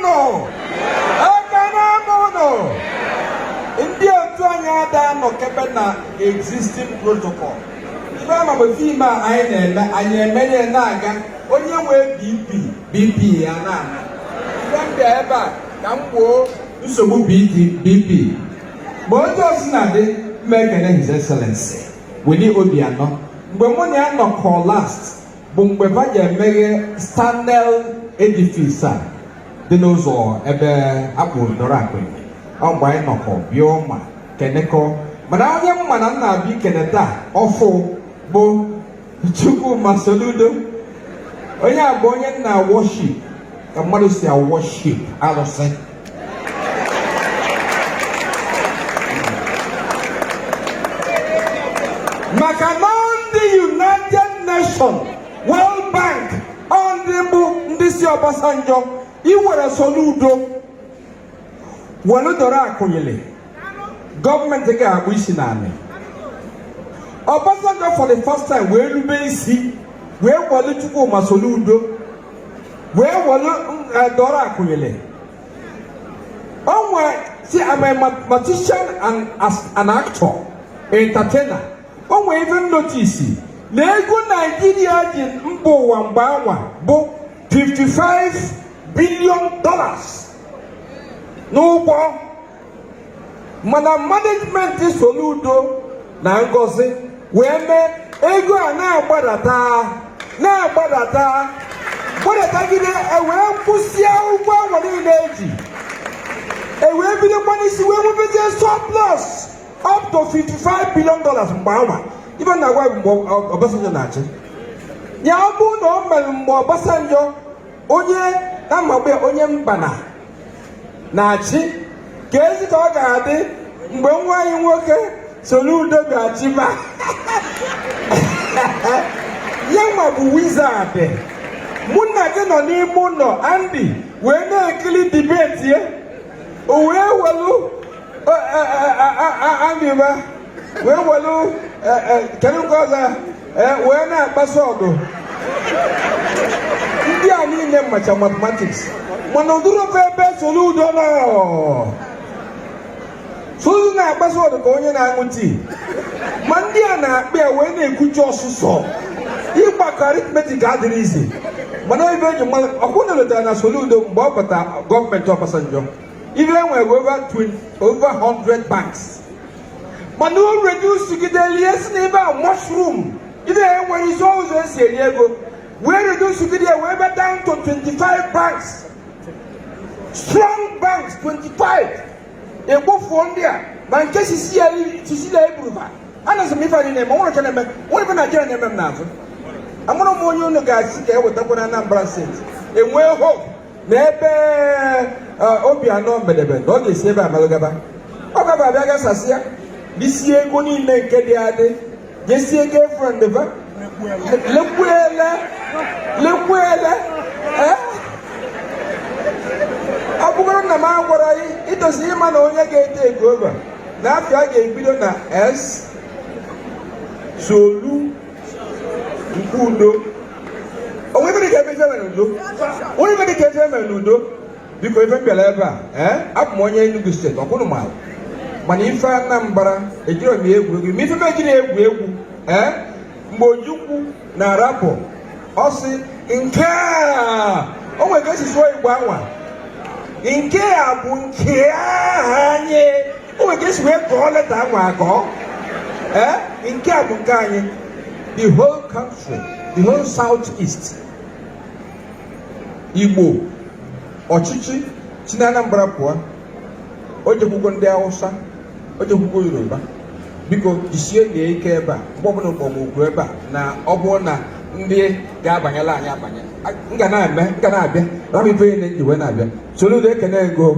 mono. Ekene mono. India tuanya da no kebena existing protocol. Iba ma be fi ma ayi na anya menye na aga onye nwe BP ya na. Iba mbia eba ka mwo nsogbu BP. But just na de make His Excellency. We need Obiano. Mgbe mo na no call last. Bụ mgbe ba je meghe Stanel edifice a dị n'ụzọ ebe akpụ dọrọ akpụ. Ọ mgbe anyị nọkọ Bioma Keneko. Mana onye mma na nna abi Keneta ọfụ bụ Chukwuma Soludo. Onye a bụ onye nna worship ka mmadụ si worship alụsị. Maka na ndị United Nations World Bank ndị bụ ndị si Obasanjo iwere Soludo welu dọrọ akụnyele gọọmenti ga-agba isi n'ala. Obasanjo for the first time wee rube isi wee welu Chukwuma Soludo wee welu dọrọ akụnyele. Onwe see I'm a mathematician and as an actor, entertainer. Onwe even notice na ego Nigeria ji mba ụwa mgbe anwa bụ $55 billion n'ụgwọ mana management Soludo na Ngozi wee mee ego a na-agbadata gide wee kwụsịa ụgwọ anwa niile eji wee bidokwa n'isi wee nwebezie surplus up to $55 billion mgbe anwa. Even na gwa mgbe Obasanjo na-achị ya bụ na o mere mgbe Obasanjo onye na-amagbe onye mba na-achị ka ezi ka ọ ga-adị mgbe nwa anyị nwoke Soludo ga-achị ma ya nwa bụ wizard. Mụ na gị nọ n'ime ụlọ Andy wee na-ekiri debate ya o wee welu Andy ba wee welu kedu nke ọzọ wee na-akpaso ọgụ. Ndị a niile macha mathematics mana ụdụrụ ofe ebe Soludo nọ Soludo na-akpaso ọgụ ka onye na-aṅụ tii ma ndị a na-akpa ya wee na-ekwuchi ọsụsọ ịgbakọ arithmetic adịrị izi mana ibe eji mmadụ ọkwụ na-elotara na Soludo mgbe ọ bata gọọmenti Obasanjo ibe enwere over 100 banks. Mana o reduce gideli esi n'ebe a mushroom ide enwere isi ụzọ esi eri ego wee reduce gideli wee be down to 25 banks, strong banks 25. Egbofuo ndị a ma nke sisi ya eburuba ana sị m ife anyị na-eme nwere nke na-eme nwere ife Nigeria na-eme m n'azụ. Amụrụ m onye unu ga-asị ka ewetakwa na Anambra steeti enwee hope na ebe Obiano medebe na ọ ga-esi ebe amalụgaba ọ gaba abịa gasasị ya bisi ego niile nke dị adị jesi ego friend ba lekwele ọ bụgoro na m agwara gị itosi ịma na onye ga-ete ego over na afọ a ga-ebido na S Solu Nkwudo onwe ebe dị ka efe mere n'udo biko efe mbịara ebe a abụ m onye Enugu steeti ọkwụnụ m ala mana ife Anambra ejiro m egwu ma ife m ejiri egwu mgbe Ojukwu na-arapụ ọ sị nke a o nwere ka esi sụọ Igbo anwa nke a bụ nke anyị o nwere ka esi wee kọọ leta anwa akọ nke a bụ nke anyị the whole country, the whole southeast Igbo ọchịchị si na Anambra pụọ o jekwugo ndị Hausa o jekwugo Yoruba biko jisie na ike ebe a mgbe ọbụla okpomọkụ ebe a na ọ bụrụ na ndị ga-abanyela anyị abanye nga na-abịa rabụ ife na-eji wee na-abịa Soludo ekene ego